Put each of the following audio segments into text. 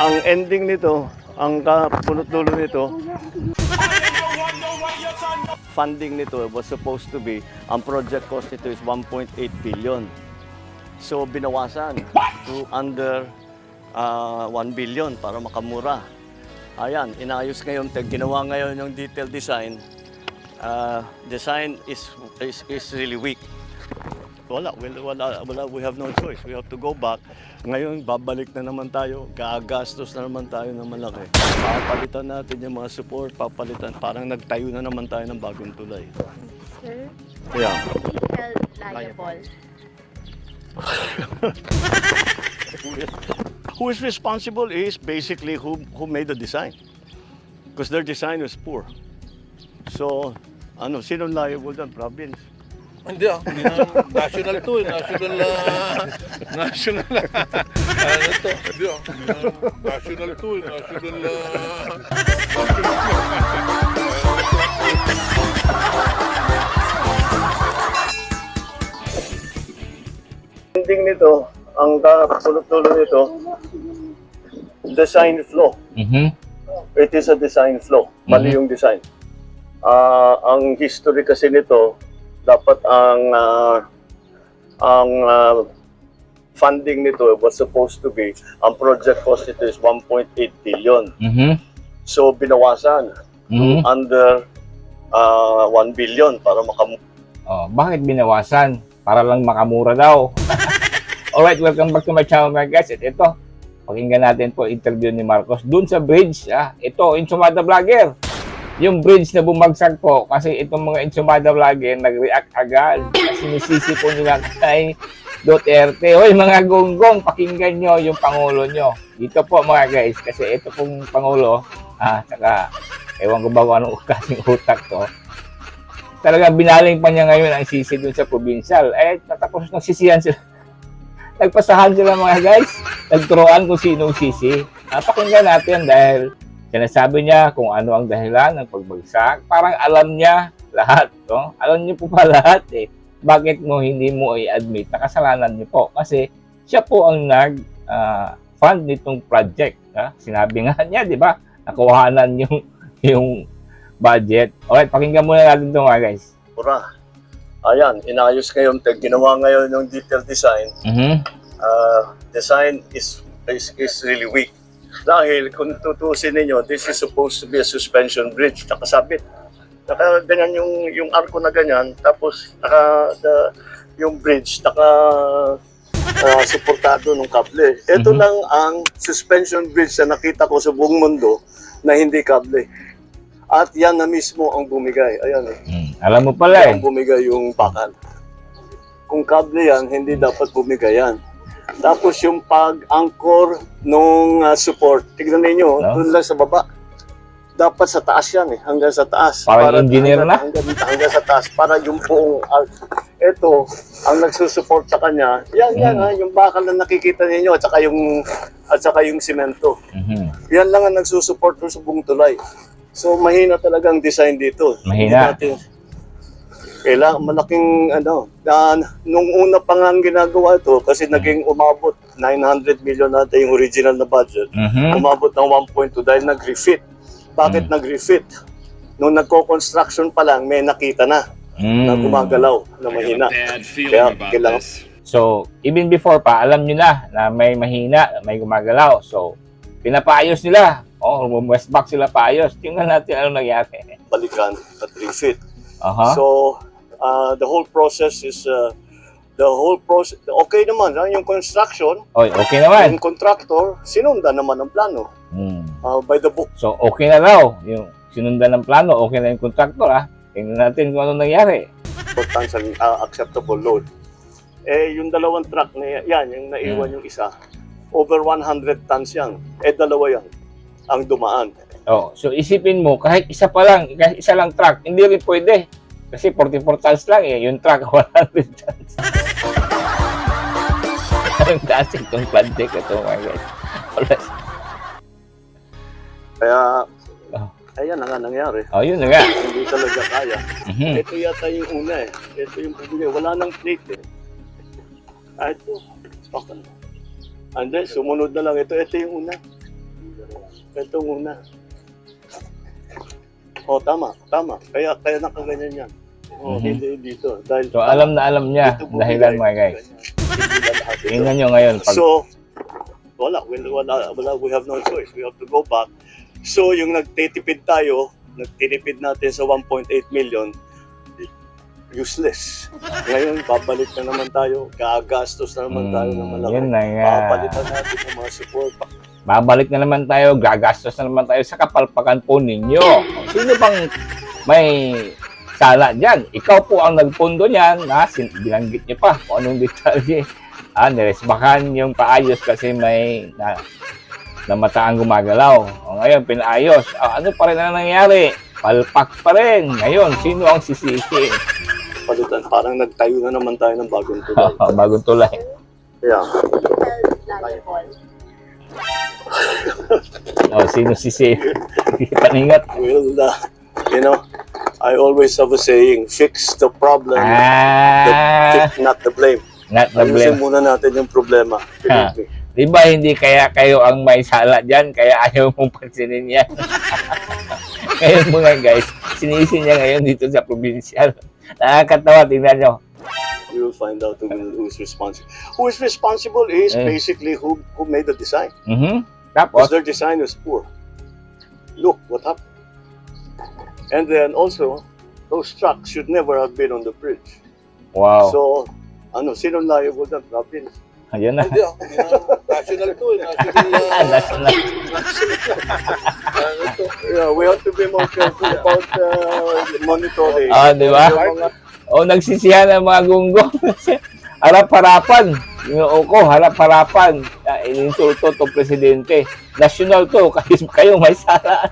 Ang ending nito, ang kapunot dulo nito, funding nito was supposed to be, ang project cost nito is 1.8 billion. So binawasan to under 1 billion para makamura. Ayan, inayos ngayon, ginawa ngayon yung detailed design. Design is really weak. Wala, we have no choice. We have to go back. Ngayon, babalik na naman tayo. Gagastos na naman tayo ng malaki. Papalitan natin yung mga support, papalitan. Parang nagtayo na naman tayo ng bagong tulay. Sir, Yeah. hindi held liable. Who is responsible is basically who made the design. Because their design was poor. So, sino liable dyan? Province. Hindi hindi na, national to eh, national, ano to, hindi national to eh, Ending nito, ang kapunot-dulo nito, design flaw. It is a design flaw. Mali yung design. Ang history kasi nito, dapat ang funding nito was supposed to be, ang project cost nito is 1.8 billion. So binawasan to under 1 billion para makamura. Oh, bakit binawasan? Para lang makamura daw. Alright, welcome back to my channel mga guys. At ito, pakinggan natin po interview ni Marcos dun sa bridge. Ito, Insumada Vlogger. Yung bridge na bumagsak po, kasi itong mga Insumada Vlogger nag-react agad. Kasi nisisi po nila kay Duterte. Hoy mga gonggong, pakinggan nyo yung Pangulo nyo. Dito po mga guys, kasi ito pong Pangulo, saka ewan ko ba kung anong kasing utak to. Talaga binaling pa niya ngayon ang sisi dun sa provincial. Natapos ng sisihan sila. Nagpasahan sila mga guys. Nagturoan kung sinong sisi. Pakinggan natin dahil sinasabi niya kung ano ang dahilan ng pagbagsak. Parang alam niya lahat. No? Alam niyo po pa lahat eh. Bakit mo hindi mo i-admit na kasalanan niyo po? Kasi siya po ang nag-fund nitong project. Sinabi nga niya, di ba? Nakuhanan yung budget. Alright, pakinggan muna natin ito mga guys. Ayan, inayos ngayon, ginawa ngayon yung detailed design. Design is really weak. Dahil kung tutusin ninyo, this is supposed to be a suspension bridge, nakasabit. Ganyan yung arko na ganyan, tapos yung bridge, suportado ng kable. Ito lang ang suspension bridge na nakita ko sa buong mundo na hindi kable. At yan na mismo ang bumigay. Ayan eh. Alam mo pala eh. Yan bumigay yung bakal. Kung kable yan, hindi dapat bumigay yan. Tapos yung pag-anchor nung support, tignan ninyo, doon lang sa baba. Dapat sa taas yan eh, hanggang sa taas. Parang engineer na? Hanggang sa taas, para yung buong, ito, ang nagsusupport sa kanya, yan, yung bakal na nakikita ninyo, at saka yung simento. Yan lang ang nagsusupport sa buong tulay. So, mahina talagang design dito. Mahina. Kailangan malaking nung una pa nga ang ginagawa ito kasi naging umabot 900 million natin yung original na budget. Umabot ng 1.2 dahil nag-refit. Bakit nag-refit? Nung nagko-construction pa lang may nakita na na gumagalaw na mahina. Kaya kailangan. So, even before pa, alam nyo na may mahina, may gumagalaw. So, pinapaayos nila. West back sila paayos. Tingnan natin ano nangyari. Balikan at refit. So, the whole process is okay naman yung construction. Okay naman. Yung contractor sinundan naman ang plano by the book. So okay na raw yung sinundan ng plano, okay na yung contractor. Tingnan natin kung ano nangyari. Importance acceptable load. Yung dalawang truck na yan, yung naiwan yung isa, over 100 tons yan. Dalawa yan ang dumaan. So isipin mo, kahit isa lang truck, hindi rin pwede. Kasi 44 tons lang yung truck 100 tons. Ang taas itong project ito mga guys. Kaya, ayan na nga nangyari. Yun na nga. Hindi talaga kaya. Ito yata yung una eh. Ito yung pabili. Wala nang plate eh. Ito. Okay. And then, sumunod na lang ito. Ito yung una. Ito muna. Oh, tama. Kaya nakaganyan yan. Oh, hindi dito. Dahil, So, alam na alam niya dito dahilan bumigay. mga guys. Hindi na lahat ito. Tingnan nyo ngayon. Pag, So, wala, we have no choice. We have to go back. So, yung nagtitipid natin sa 1.8 million, useless. Ngayon, babalik na naman tayo, gagastos na naman tayo ng malaki. yun na nga. Babalitan natin ang mga support. Babalik na naman tayo, gagastos na naman tayo sa kapalpakan po ninyo. Sino bang may sala dyan? Ikaw po ang nagpundo niyan, binanggit niyo pa kung anong detalye. Niresbakan yung paayos kasi may mata ang gumagalaw. O ngayon, pinaayos. Ano pa rin ang nangyari? Palpak pa rin. Ngayon, sino ang sisisi? Palitan, parang nagtayo na naman tayo ng bagong tulay. Bagong tulay. Yeah. Liable. Sino sisi? Paningat. Well, I always have a saying, fix the problem, not the blame. Not the Ayusin blame. muna natin yung problema. Believe me. Di ba hindi kaya kayo ang may sala dyan, kaya ayaw mong pansinin yan? Ngayon mga guys, sinisi niya ngayon dito sa provincial. Nakakatawa, tingnan nyo. We will find out who is responsible. Who is responsible is basically who made the design. Tapos, Because their design was poor. Look what happened. And then also, those trucks should never have been on the bridge. wow. So, sino liable na? Province. Ayun na. Hindi national to eh. National. Yeah, we have to be more careful about monitoring. Di ba? Yung mga- Nagsisihan ang mga gunggong. Harap-harapan. Yung ko, harap-harapan. Ininsulto to presidente. National to. Kayo may sala.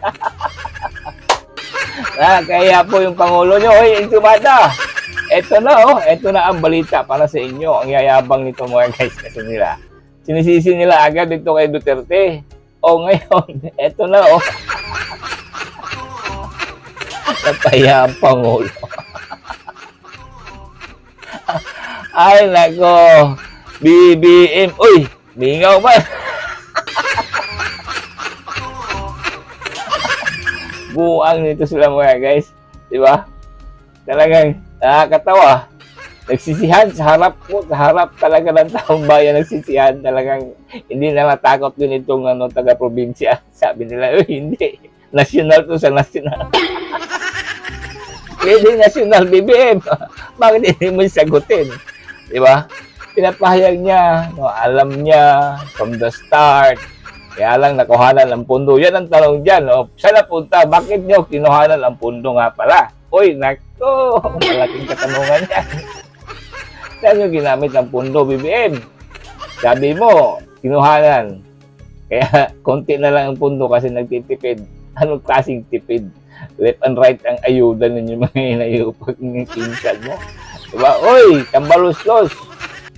Kaya po yung Pangulo nyo, hoy, Intumada. Ito na ang balita para sa inyo. Ang yayabang nito mga guys kasi nila. Sinisisi nila agad dito kay Duterte. Ngayon, ito na Napaya ang Pangulo. Ay, nako. BBM. Uy, mingaw ba? Buang nito sila mga guys. Diba? Talagang nakakatawa. Nagsisihan sa harap talaga ng taong bayan, nagsisihan talagang hindi na natakot din itong taga-probinsya. Sabi nila, hindi. National to sa national. Pwede national BBM. Bakit hindi mo sagutin? Diba? Pinapahayag niya, alam niya from the start. Kaya lang nakuhanan ng pundo. Yan ang tanong dyan. Saan napunta? Bakit niyo kinuhanan ang pundo nga pala? Uy, nako, malaking katanungan yan. Saan nyo ginamit ang pundo, BBM? Sabi mo, kinuhanan. Kaya, konti na lang ang pundo kasi nagtitipid. Anong klaseng tipid? Left and right ang ayuda ninyo mga inayupag ng pinsan mo. Diba? Uy, tambalos-los.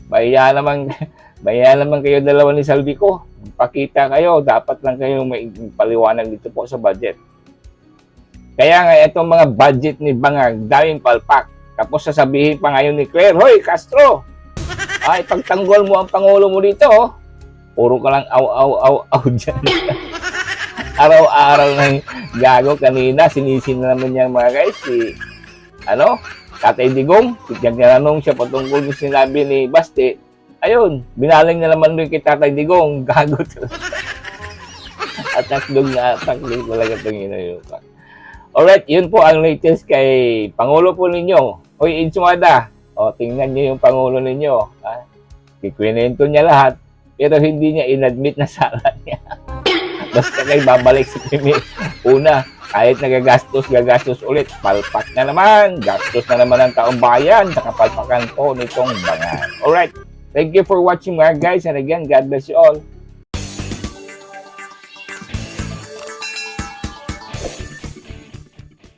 Bayan naman kayo dalawa ni Salvico. Pakita kayo, dapat lang kayong may paliwanag dito po sa budget. Kaya nga itong mga budget ni Bangag, daming palpak. Tapos sasabihin pa ngayon ni Claire, hoy Castro, pagtanggol mo ang Pangulo mo dito, puro ka lang aw dyan. Araw-araw ng gago kanina, sinisin na naman yan mga guys, Tatay Digong, tinanong siya patungkol yung sinabi ni Basti, ayun, binaling na naman rin kay Tatay Digong, gago talaga. Atakdog talaga itong inayupan. Alright, yun po ang latest kay Pangulo po ninyo. Hoy, Inchumada, tingnan niyo yung Pangulo ninyo. Ikwinento niya lahat, pero hindi niya inadmit na sala niya. Basta kayo babalik sa Premier. Una, kahit gagastos ulit, palpak na naman, gastos na naman ng taong bayan, sa kapalpakan po nitong Bangag. Alright, thank you for watching mga guys, and again, God bless you all.